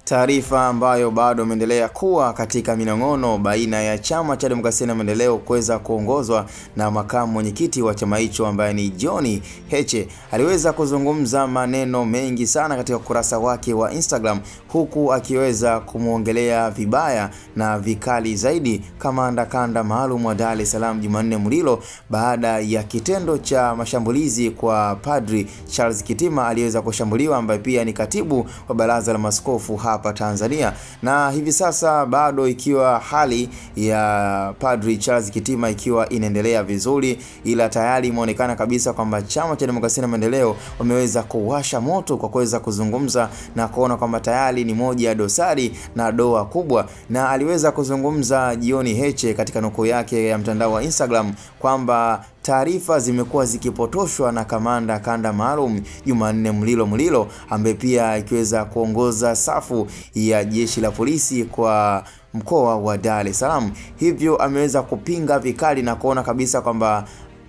Taarifa ambayo bado imeendelea kuwa katika minong'ono baina ya Chama cha Demokrasia na Maendeleo kuweza kuongozwa na makamu mwenyekiti wa chama hicho ambaye ni John Heche. Aliweza kuzungumza maneno mengi sana katika ukurasa wake wa Instagram, huku akiweza kumuongelea vibaya na vikali zaidi kamanda kanda maalum wa Dar es Salaam Jumanne Mulilo baada ya kitendo cha mashambulizi kwa Padri Charles Kitima aliweza kushambuliwa, ambaye pia ni katibu wa Baraza la Maaskofu hapa Tanzania. Na hivi sasa bado ikiwa hali ya Padri Charles Kitima ikiwa inaendelea vizuri, ila tayari imeonekana kabisa kwamba Chama cha Demokrasia na Maendeleo wameweza kuwasha moto kwa kuweza kuzungumza na kuona kwamba tayari ni moja ya dosari na doa kubwa. Na aliweza kuzungumza John Heche katika nukuu yake ya mtandao wa Instagram kwamba taarifa zimekuwa zikipotoshwa na kamanda kanda maalum Jumanne Mulilo ambaye pia akiweza kuongoza safu ya jeshi la polisi kwa mkoa wa Dar es Salaam. Hivyo ameweza kupinga vikali na kuona kabisa kwamba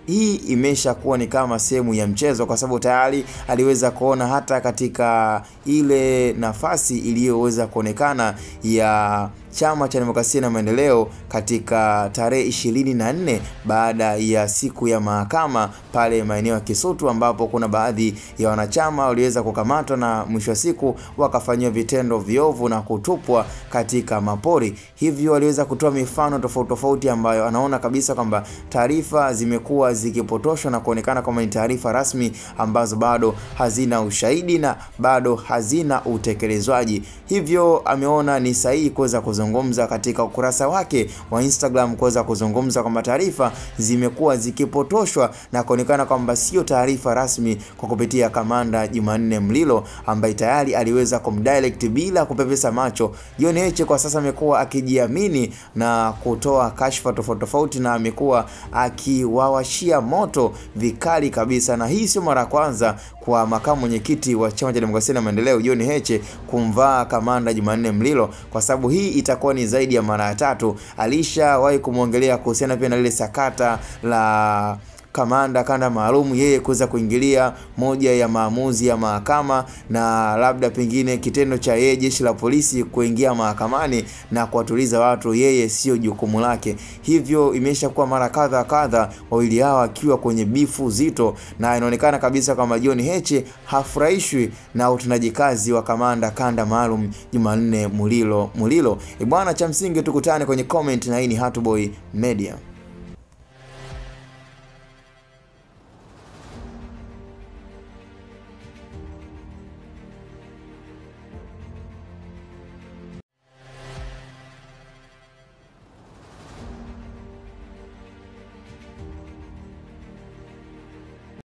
hii imesha kuwa ni kama sehemu ya mchezo, kwa sababu tayari aliweza kuona hata katika ile nafasi iliyoweza kuonekana ya Chama cha Demokrasia na Maendeleo katika tarehe 24 baada ya siku ya mahakama pale maeneo ya Kisutu, ambapo kuna baadhi ya wanachama waliweza kukamatwa na mwisho wa siku wakafanywa vitendo viovu na kutupwa katika mapori. Hivyo waliweza kutoa mifano tofauti ambayo anaona kabisa kwamba taarifa zimekuwa zikipotoshwa na kuonekana kama ni taarifa rasmi ambazo bado hazina ushahidi na bado hazina utekelezwaji. Hivyo ameona ni sahihi kuweza kuzungumza katika ukurasa wake wa Instagram, kuweza kuzungumza kwamba taarifa zimekuwa zikipotoshwa na kuonekana kwamba sio taarifa rasmi, kwa kupitia kamanda Jumanne Mulilo ambaye tayari aliweza kumdirect bila kupepesa macho. John Heche kwa sasa amekuwa akijiamini na kutoa kashfa tofauti na amekuwa akiwawashia moto vikali kabisa, na hii sio mara kwanza kwa makamu mwenyekiti wa Chama cha Demokrasia na Maendeleo John Heche kumvaa kamanda Jumanne Mulilo, kwa sababu hii itakuwa ni zaidi ya mara ya 3. Alishawahi kumuongelea kuhusiana pia na lile sakata la kamanda kanda maalum yeye kuweza kuingilia moja ya maamuzi ya mahakama, na labda pengine kitendo cha yeye jeshi la polisi kuingia mahakamani na kuwatuliza watu yeye sio jukumu lake. Hivyo imeshakuwa mara kadha wawili hawa akiwa kwenye bifu zito, na inaonekana kabisa kama John Heche hafurahishwi na utendaji kazi wa kamanda kanda maalum Jumanne Mulilo. Bwana, cha msingi tukutane kwenye comment, na hii ni Hatboy Media.